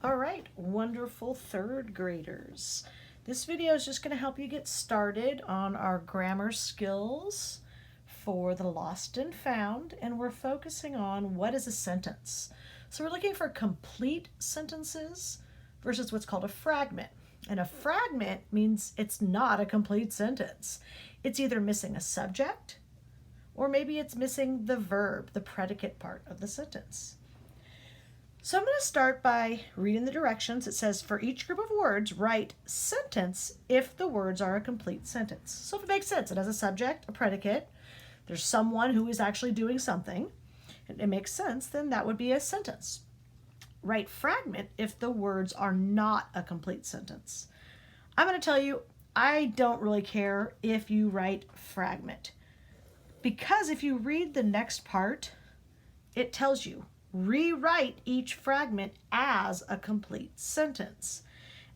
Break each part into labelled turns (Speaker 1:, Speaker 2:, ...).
Speaker 1: All right, wonderful third graders. This video is just going to help you get started on our grammar skills for the lost and found, and we're focusing on what is a sentence. So we're looking for complete sentences versus what's called a fragment. And a fragment means it's not a complete sentence. It's either missing a subject or maybe it's missing the verb, the predicate part of the sentence. So I'm going to start by reading the directions. It says, for each group of words, write sentence if the words are a complete sentence. So if it makes sense, it has a subject, a predicate, there's someone who is actually doing something, and it makes sense, then that would be a sentence. Write fragment if the words are not a complete sentence. I'm going to tell you, I don't really care if you write fragment, because if you read the next part, it tells you rewrite each fragment as a complete sentence.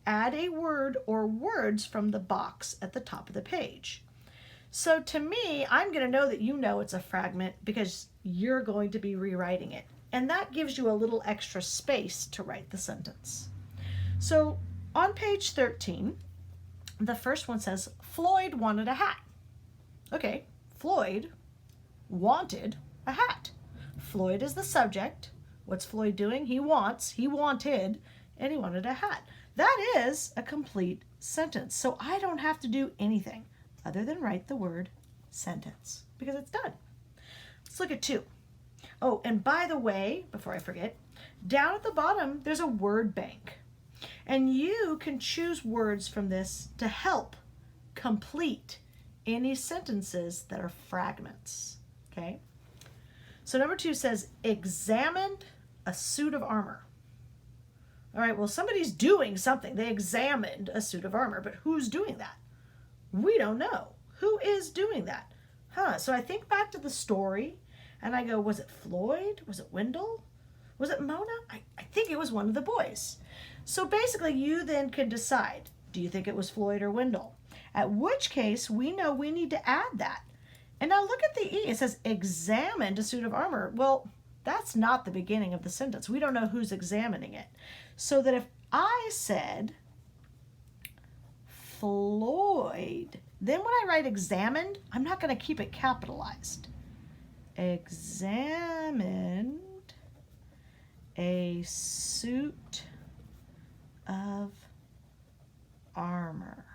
Speaker 1: Add a word or words from the box at the top of the page. So to me, I'm going to know that you know it's a fragment because you're going to be rewriting it. And that gives you a little extra space to write the sentence. So on page 13, the first one says, Floyd wanted a hat. Okay, Floyd wanted a hat. Floyd is the subject. What's Floyd doing? He wanted, and he wanted a hat. That is a complete sentence. So I don't have to do anything other than write the word sentence because it's done. Let's look at 2. Oh, and by the way, before I forget, down at the bottom, there's a word bank. And you can choose words from this to help complete any sentences that are fragments. Okay? So number 2 says, examined a suit of armor. All right, well, somebody's doing something. They examined a suit of armor, but who's doing that? We don't know. Who is doing that? So I think back to the story, and I go, was it Floyd? Was it Wendell? Was it Mona? I think it was one of the boys. So basically, you then can decide, do you think it was Floyd or Wendell? At which case, we know we need to add that. And now look at the E. It says examined a suit of armor. Well, that's not the beginning of the sentence. We don't know who's examining it. So that if I said Floyd, then when I write examined, I'm not going to keep it capitalized. Examined a suit of armor.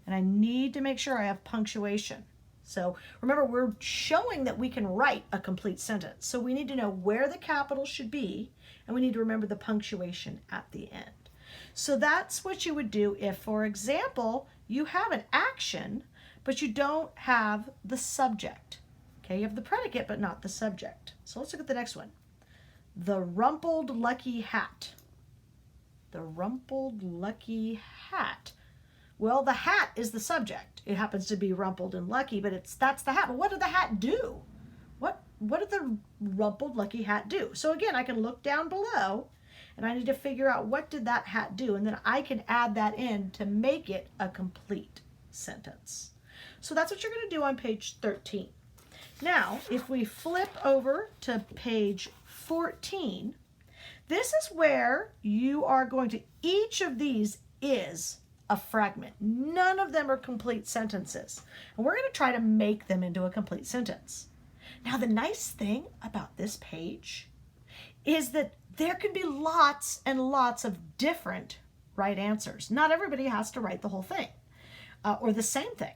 Speaker 1: And I need to make sure I have punctuation. So remember, we're showing that we can write a complete sentence. So we need to know where the capital should be, and we need to remember the punctuation at the end. So that's what you would do if, for example, you have an action, but you don't have the subject. Okay, you have the predicate, but not the subject. So let's look at the next one. The rumpled lucky hat. The rumpled lucky hat. Well, the hat is the subject. It happens to be rumpled and lucky, but that's the hat. But what did the hat do? What did the rumpled lucky hat do? So again, I can look down below, and I need to figure out what did that hat do, and then I can add that in to make it a complete sentence. So that's what you're going to do on page 13. Now, if we flip over to page 14, this is where you are going to, each of these is a fragment. None of them are complete sentences. And we're going to try to make them into a complete sentence. Now, the nice thing about this page is that there can be lots and lots of different right answers. Not everybody has to write the whole thing or the same thing.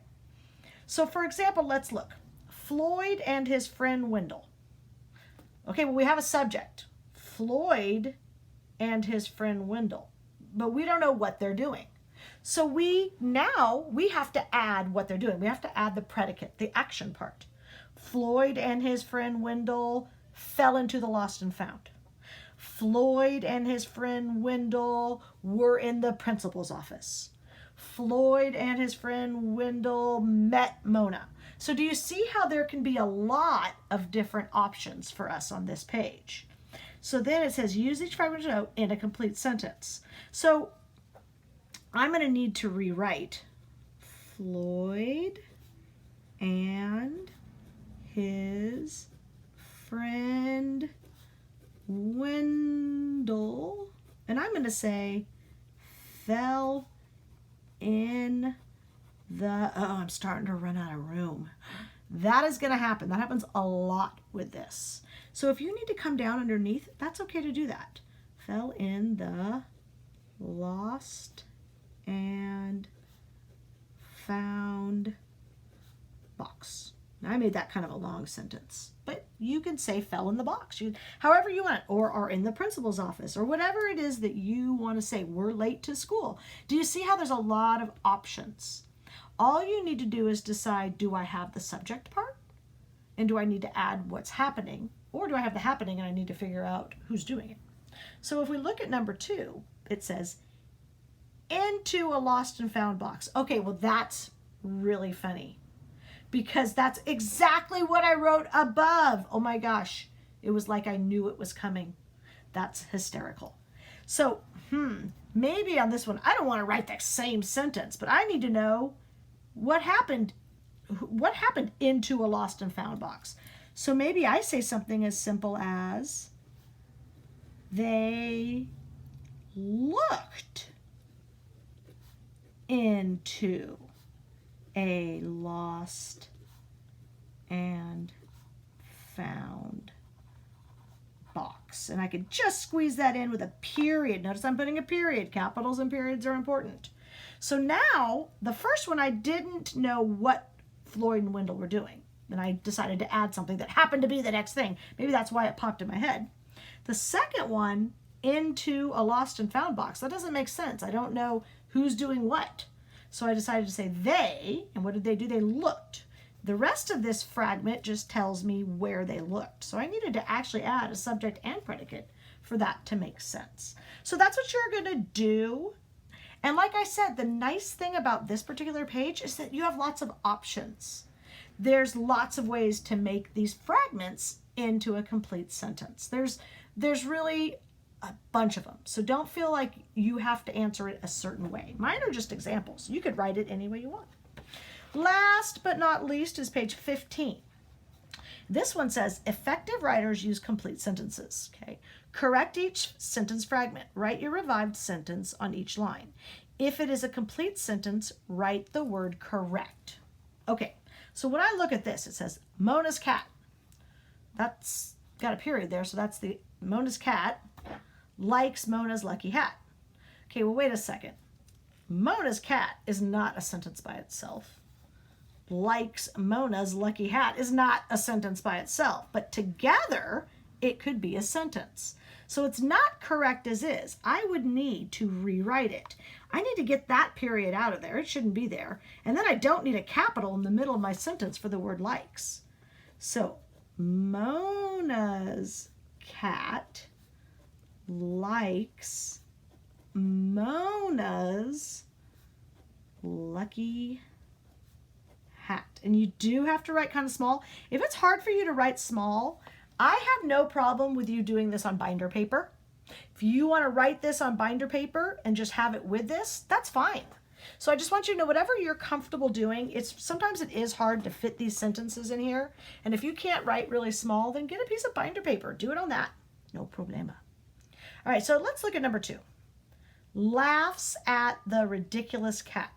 Speaker 1: So, for example, let's look. Floyd and his friend Wendell. Okay, well, we have a subject. Floyd and his friend Wendell. But we don't know what they're doing. So we have to add what they're doing. We have to add the predicate, the action part. Floyd and his friend Wendell fell into the lost and found. Floyd and his friend Wendell were in the principal's office. Floyd and his friend Wendell met Mona. So do you see how there can be a lot of different options for us on this page? So then it says use each fragment note in a complete sentence. So I'm going to need to rewrite Floyd and his friend Wendell and I'm going to say fell in the, oh, I'm starting to run out of room. That is going to happen. That happens a lot with this. So if you need to come down underneath, that's okay to do that. Fell in the lost and found box. Now, I made that kind of a long sentence, but you can say fell in the box, however you want, or are in the principal's office, or whatever it is that you want to say. We're late to school. Do you see how there's a lot of options? All you need to do is decide, do I have the subject part? And do I need to add what's happening? Or do I have the happening and I need to figure out who's doing it? So if we look at number 2, it says, into a lost and found box. Okay, well, that's really funny because that's exactly what I wrote above. Oh my gosh, it was like I knew it was coming. That's hysterical. So, maybe on this one, I don't want to write that same sentence, but I need to know what happened into a lost and found box. So maybe I say something as simple as, they looked into a lost and found box. And I could just squeeze that in with a period. Notice I'm putting a period. Capitals and periods are important. So now, the first one, I didn't know what Floyd and Wendell were doing. And I decided to add something that happened to be the next thing. Maybe that's why it popped in my head. The second one, into a lost and found box. That doesn't make sense. I don't know who's doing what. So I decided to say they, and what did they do? They looked. The rest of this fragment just tells me where they looked. So I needed to actually add a subject and predicate for that to make sense. So that's what you're going to do. And like I said, the nice thing about this particular page is that you have lots of options. There's lots of ways to make these fragments into a complete sentence. There's really a bunch of them. So don't feel like you have to answer it a certain way. Mine are just examples. You could write it any way you want. Last but not least is page 15. This one says, effective writers use complete sentences. Okay. Correct each sentence fragment. Write your revived sentence on each line. If it is a complete sentence, write the word correct. Okay, so when I look at this, it says, Mona's cat. That's got a period there, so that's the Mona's cat likes Mona's lucky hat. Okay, well, wait a second. Mona's cat is not a sentence by itself. Likes Mona's lucky hat is not a sentence by itself, but together it could be a sentence. So it's not correct as is. I would need to rewrite it. I need to get that period out of there. It shouldn't be there. And then I don't need a capital in the middle of my sentence for the word likes. So Mona's cat likes Mona's lucky hat. And you do have to write kind of small. If it's hard for you to write small, I have no problem with you doing this on binder paper. If you want to write this on binder paper and just have it with this, that's fine. So I just want you to know whatever you're comfortable doing, sometimes it is hard to fit these sentences in here. And if you can't write really small, then get a piece of binder paper. Do it on that. No problema. All right, so let's look at number 2. Laughs at the ridiculous cat.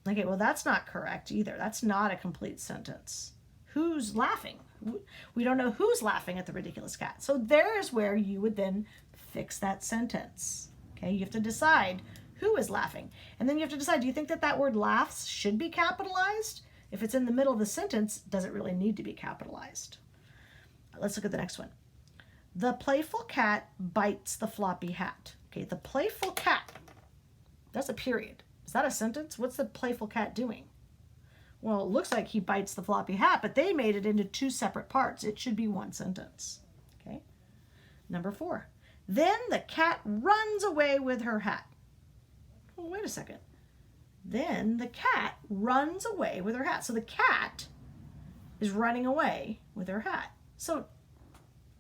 Speaker 1: Okay, well, that's not correct either. That's not a complete sentence. Who's laughing? We don't know who's laughing at the ridiculous cat. So there's where you would then fix that sentence. Okay, you have to decide who is laughing. And then you have to decide, do you think that that word laughs should be capitalized? If it's in the middle of the sentence, does it really need to be capitalized? Let's look at the next one. The playful cat bites the floppy hat. Okay, the playful cat, that's a period. Is that a sentence? What's the playful cat doing? Well, it looks like he bites the floppy hat, but they made it into 2 separate parts. It should be one sentence. Okay. Number 4. Then the cat runs away with her hat. Well, wait a second. Then the cat runs away with her hat. So the cat is running away with her hat. So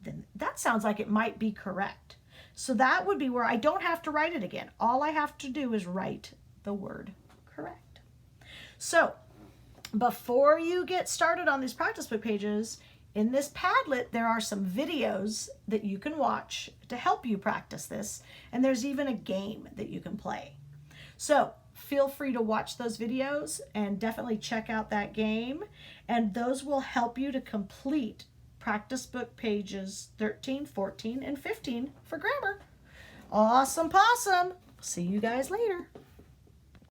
Speaker 1: then that sounds like it might be correct. So that would be where I don't have to write it again. All I have to do is write the word correct. So before you get started on these practice book pages, In this Padlet, there are some videos that you can watch to help you practice this, and there's even a game that you can play. So feel free to watch those videos and definitely check out that game, and those will help you to complete practice book pages 13, 14, and 15 for grammar. Awesome possum! See you guys later.